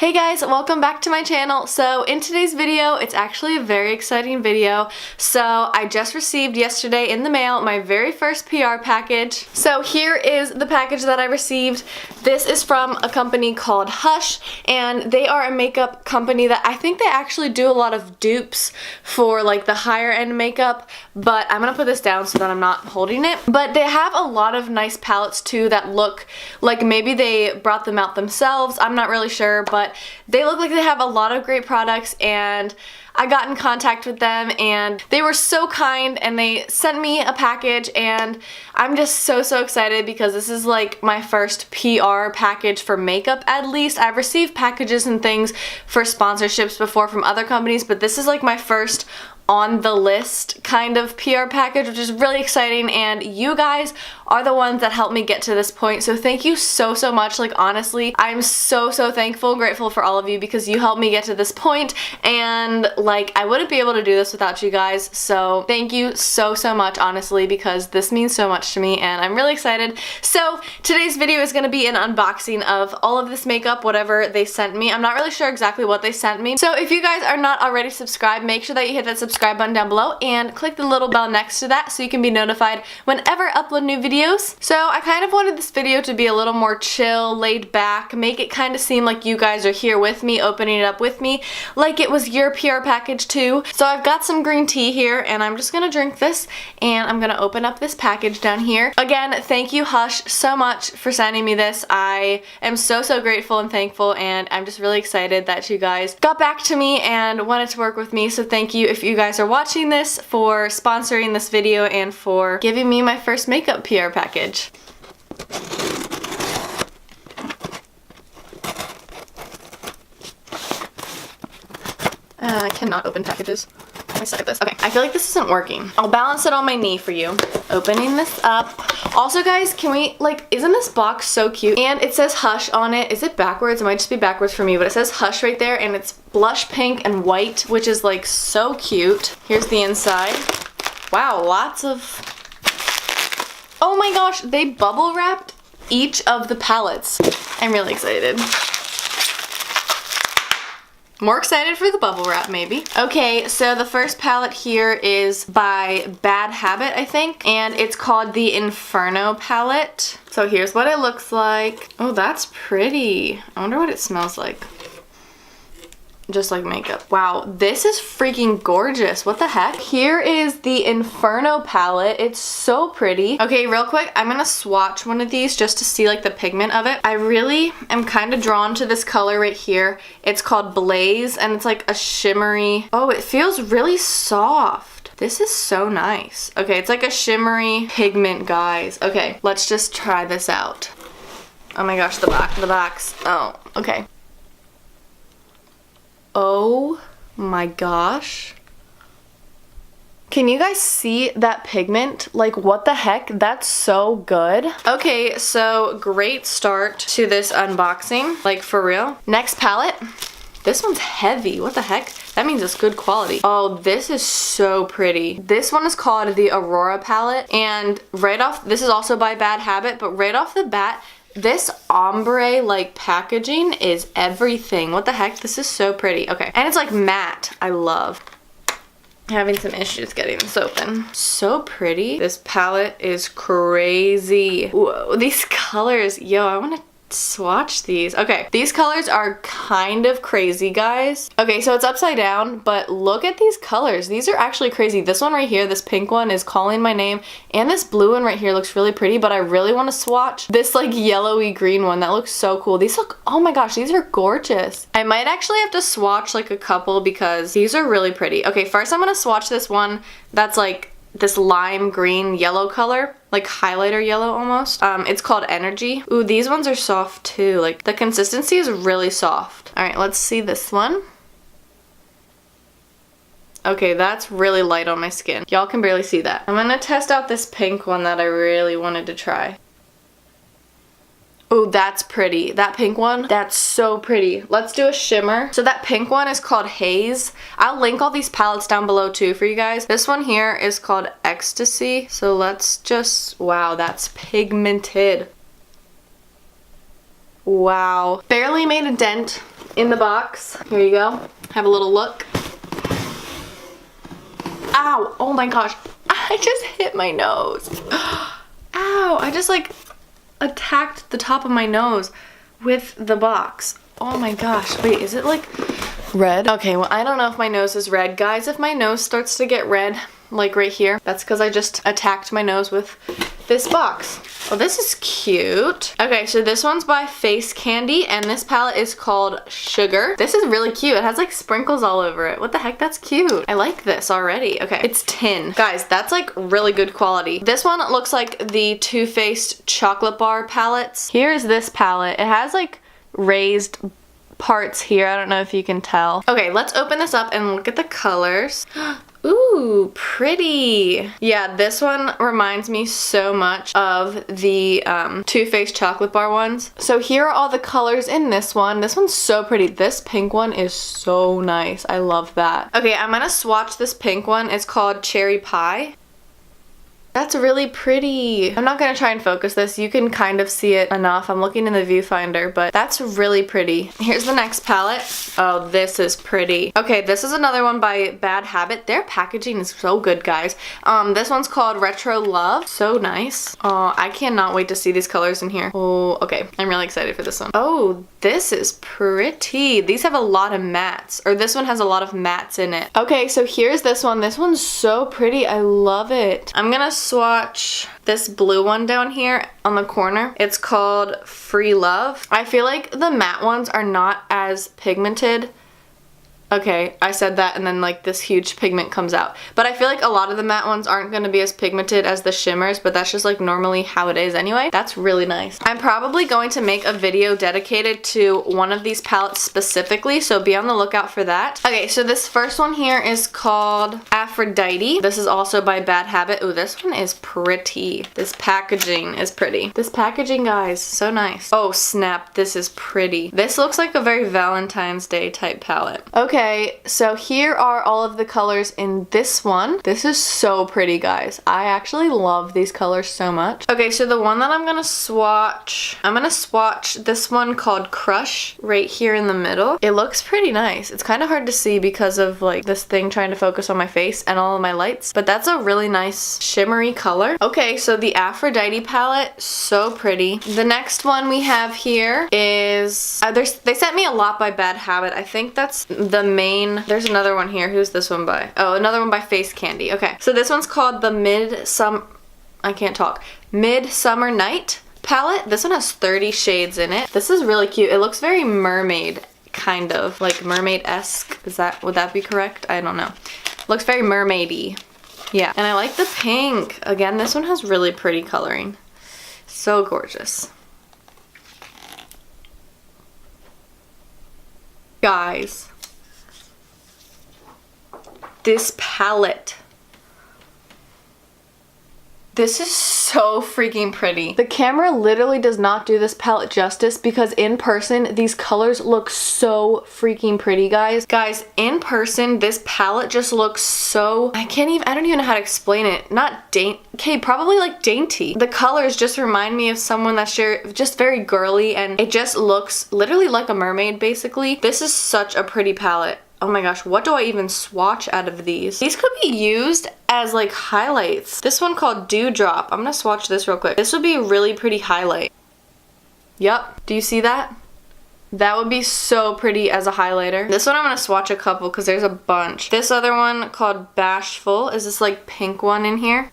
Hey guys, welcome back to my channel. So in today's video, it's actually a very exciting video. So I just received yesterday in the mail my very first PR package. So here is the package that I received. This is from a company called Hush, and they are a makeup company that I think they actually do a lot of dupes for like the higher end makeup, but I'm gonna put this down so that I'm not holding it. But they have a lot of nice palettes too that look like maybe they brought them out themselves. I'm not really sure, but they look like they have a lot of great products, and I got in contact with them and they were so kind and they sent me a package, and I'm just so excited because this is like my first PR package for makeup. At least I've received packages and things for sponsorships before from other companies, but this is like my first on the list kind of PR package, which is really exciting, and you guys are the ones that helped me get to this point, so thank you so much. Like honestly, I'm so thankful, grateful for all of you because you helped me get to this point, and like I wouldn't be able to do this without you guys, so thank you so much honestly, because this means so much to me and I'm really excited. So today's video is going to be an unboxing of all of this makeup, whatever they sent me. I'm not really sure exactly what they sent me, so if you guys are not already subscribed, make sure that you hit that subscribe button down below and click the little bell next to that so you can be notified whenever I upload new videos. So I kind of wanted this video to be a little more chill, laid back, make it kind of seem like you guys are here with me, opening it up with me, like it was your PR package too. So I've got some green tea here and I'm just gonna drink this and I'm gonna open up this package down here. Again, thank you Hush so much for sending me this. I am so grateful and thankful, and I'm just really excited that you guys got back to me and wanted to work with me, so thank you if you guys are watching this, for sponsoring this video and for giving me my first makeup PR package. I cannot open packages. Let me start this. Okay, I feel like this isn't working. I'll balance it on my knee for you. Opening this up. Also guys, can we, like, isn't this box so cute? And it says Hush on it. Is it backwards? It might just be backwards for me, but it says Hush right there, and it's blush pink and white, which is like so cute. Here's the inside. Wow, lots of... Oh my gosh, they bubble wrapped each of the palettes. I'm really excited. More excited for the bubble wrap, maybe. Okay, so the first palette here is by Bad Habit, I think, and it's called the Inferno palette. So here's what it looks like. Oh, that's pretty. I wonder what it smells like. Just like makeup. Wow, this is freaking gorgeous. What the heck? Here is the Inferno palette. It's so pretty. Okay, real quick, I'm gonna swatch one of these just to see like the pigment of it. I really am kind of drawn to this color right here. It's called Blaze, and it's like a shimmery... Oh, it feels really soft. This is so nice. Okay, it's like a shimmery pigment, guys. Okay, let's just try this out. Oh my gosh, the box. Oh, okay. Oh my gosh. Can you guys see that pigment? Like, what the heck? That's so good. Okay, so great start to this unboxing, like for real. Next palette. This one's heavy. What the heck? That means it's good quality. Oh, this is so pretty. This one is called the Aurora palette, and right off, this is also by Bad Habit, but right off the bat, this ombre like packaging is everything. What the heck? This is so pretty. Okay, and it's like matte. I love. Having some issues getting this open. So pretty. This palette is crazy. Whoa, these colors. Yo, I want to swatch these. Okay, these colors are kind of crazy, guys. Okay, so it's upside down, but look at these colors. These are actually crazy. This one right here, this pink one, is Calling My Name, and this blue one right here looks really pretty, but I really want to swatch this like yellowy green one. That looks so cool. These look, oh my gosh, these are gorgeous. I might actually have to swatch like a couple because these are really pretty. Okay, first I'm gonna swatch this one that's like this lime green yellow color, like highlighter yellow almost. It's called Energy. Ooh, these ones are soft too. Like the consistency is really soft. All right, let's see this one. Okay, that's really light on my skin. Y'all can barely see that. I'm gonna test out this pink one that I really wanted to try. Oh, that's pretty. That pink one, that's so pretty. Let's do a shimmer. So that pink one is called Haze. I'll link all these palettes down below too for you guys. This one here is called Ecstasy. So, let's just, wow, that's pigmented. Wow. Barely made a dent in the box. Here you go. Have a little look. Ow. Oh my gosh. I just hit my nose. Ow. I just like attacked the top of my nose with the box. Oh my gosh. Wait, is it like red? Okay, well, I don't know if my nose is red. Guys, if my nose starts to get red, like right here, that's because I just attacked my nose with this box. Oh, this is cute. Okay, so this one's by Face Candy, and this palette is called Sugar. This is really cute. It has like sprinkles all over it. What the heck? That's cute. I like this already. Okay, it's tin. Guys, that's like really good quality. This one looks like the Too Faced chocolate bar palettes. Here's this palette. It has like raised parts here. I don't know if you can tell. Okay, let's open this up and look at the colors. Ooh, pretty. Yeah, this one reminds me so much of the Too Faced chocolate bar ones. So here are all the colors in this one. This one's so pretty. This pink one is so nice. I love that. Okay, I'm gonna swatch this pink one. It's called Cherry Pie. That's really pretty. I'm not gonna try and focus this. You can kind of see it enough. I'm looking in the viewfinder, but that's really pretty. Here's the next palette. Oh, this is pretty. Okay, this is another one by Bad Habit. Their packaging is so good, guys. This one's called Retro Love. So nice. Oh, I cannot wait to see these colors in here. Oh, okay. I'm really excited for this one. Oh, this is pretty. These have a lot of mattes, or this one has a lot of mattes in it. Okay, so here's this one. This one's so pretty. I love it. I'm gonna swatch this blue one down here on the corner. It's called Free Love. I feel like the matte ones are not as pigmented. Okay, I said that and then like this huge pigment comes out. But I feel like a lot of the matte ones aren't going to be as pigmented as the shimmers, but that's just like normally how it is anyway. That's really nice. I'm probably going to make a video dedicated to one of these palettes specifically, so be on the lookout for that. Okay, so this first one here is called Aphrodite. This is also by Bad Habit. Ooh, this one is pretty. This packaging is pretty. This packaging, guys, so nice. Oh, snap, this is pretty. This looks like a very Valentine's Day type palette. Okay. Okay, so here are all of the colors in this one. This is so pretty, guys. I actually love these colors so much. Okay, so the one that I'm gonna swatch this one called Crush right here in the middle. It looks pretty nice. It's kind of hard to see because of like this thing trying to focus on my face and all of my lights, but that's a really nice shimmery color. Okay, so the Aphrodite palette, so pretty. The next one we have here is, they sent me a lot by Bad Habit. I think that's the main. There's another one here. Who's this one by? Oh, another one by Face Candy. Okay, so this one's called the Midsummer Night palette. This one has 30 shades in it. This is really cute. It looks very mermaid, kind of like mermaid-esque. Would that be correct? I don't know. Looks very mermaidy. Yeah, and I like the pink. Again, this one has really pretty coloring. So gorgeous. Guys, this palette. This is so freaking pretty. The camera literally does not do this palette justice because in person, these colors look so freaking pretty, guys. Guys, in person, this palette just looks so, I don't even know how to explain it. Not dainty, okay, probably like dainty. The colors just remind me of someone that's just very girly, and it just looks literally like a mermaid, basically. This is such a pretty palette. Oh my gosh, what do I even swatch out of these? These could be used as like highlights. This one called Dewdrop. I'm gonna swatch this real quick. This would be a really pretty highlight. Yup, do you see that? That would be so pretty as a highlighter. This one I'm gonna swatch a couple because there's a bunch. This other one called Bashful is this like pink one in here.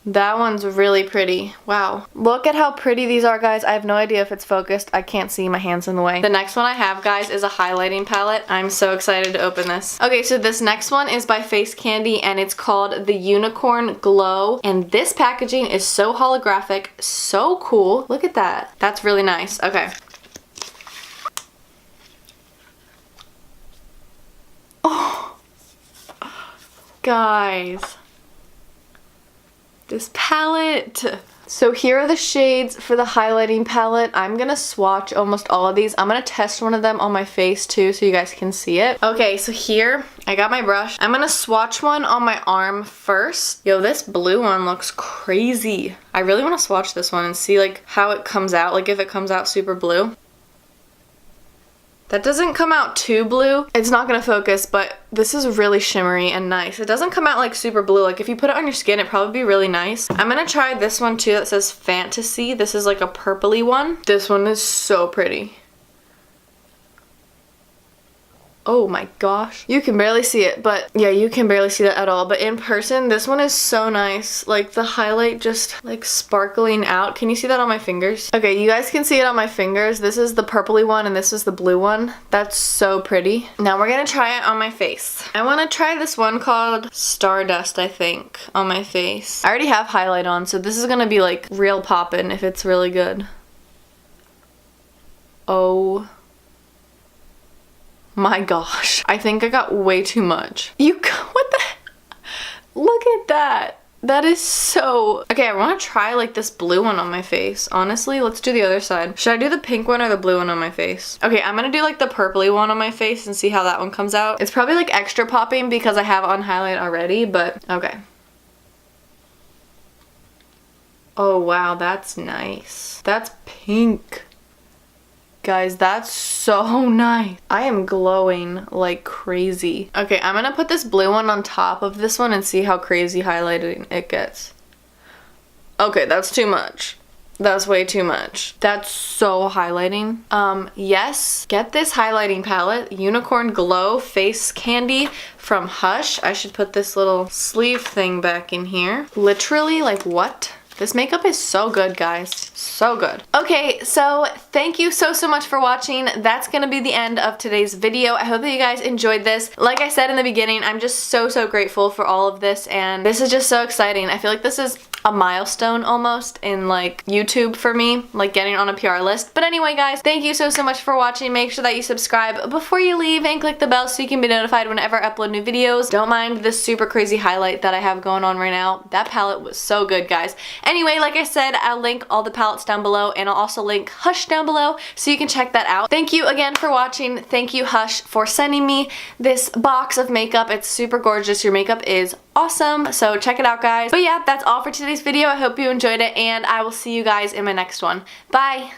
That one's really pretty. Wow. Look at how pretty these are, guys. I have no idea if it's focused. I can't see, my hand's in the way. The next one I have, guys, is a highlighting palette. I'm so excited to open this. Okay, so this next one is by Face Candy, and it's called the Unicorn Glow. And this packaging is so holographic, so cool. Look at that. That's really nice. Okay. Oh. Guys. This palette, So here are the shades for the highlighting palette. I'm gonna swatch almost all of these. I'm gonna test one of them on my face too so you guys can see it. Okay, so here I got my brush. I'm gonna swatch one on my arm first. Yo, this blue one looks crazy. I really want to swatch this one and see like how it comes out, like if it comes out super blue. That doesn't come out too blue. It's not gonna focus, but this is really shimmery and nice. It doesn't come out like super blue. Like if you put it on your skin, it'd probably be really nice. I'm gonna try this one too that says Fantasy. This is like a purpley one. This one is so pretty. Oh my gosh. You can barely see it, but yeah, you can barely see that at all. But in person, this one is so nice. Like the highlight just like sparkling out. Can you see that on my fingers? Okay, you guys can see it on my fingers. This is the purpley one and this is the blue one. That's so pretty. Now we're gonna try it on my face. I wanna try this one called Stardust, I think, on my face. I already have highlight on, so this is gonna be like real poppin' if it's really good. Oh my gosh. I think I got way too much. What the? Look at that. That is so... Okay, I want to try like this blue one on my face. Honestly, let's do the other side. Should I do the pink one or the blue one on my face? Okay, I'm gonna do like the purpley one on my face and see how that one comes out. It's probably like extra popping because I have on highlight already, but okay. Oh wow, that's nice. That's pink. Guys, that's so nice. I am glowing like crazy. Okay, I'm gonna put this blue one on top of this one and see how crazy highlighting it gets. Okay, that's too much. That's way too much. That's so highlighting. Yes, get this highlighting palette, Unicorn Glow Face Candy from Hush. I should put this little sleeve thing back in here. Literally, like what? This makeup is so good, guys. So good. Okay, so thank you so much for watching. That's gonna be the end of today's video. I hope that you guys enjoyed this. Like I said in the beginning, I'm just so grateful for all of this, and this is just so exciting. I feel like this is a milestone almost in like YouTube for me, like getting on a PR list. But anyway, guys, thank you so much for watching. Make sure that you subscribe before you leave and click the bell so you can be notified whenever I upload new videos. Don't mind this super crazy highlight that I have going on right now. That palette was so good, guys. Anyway, like I said, I'll link all the palettes down below, and I'll also link Hush down below so you can check that out. Thank you again for watching. Thank you, Hush, for sending me this box of makeup. It's super gorgeous. Your makeup is awesome, so check it out, guys. But yeah, that's all for today's video. I hope you enjoyed it, and I will see you guys in my next one. Bye!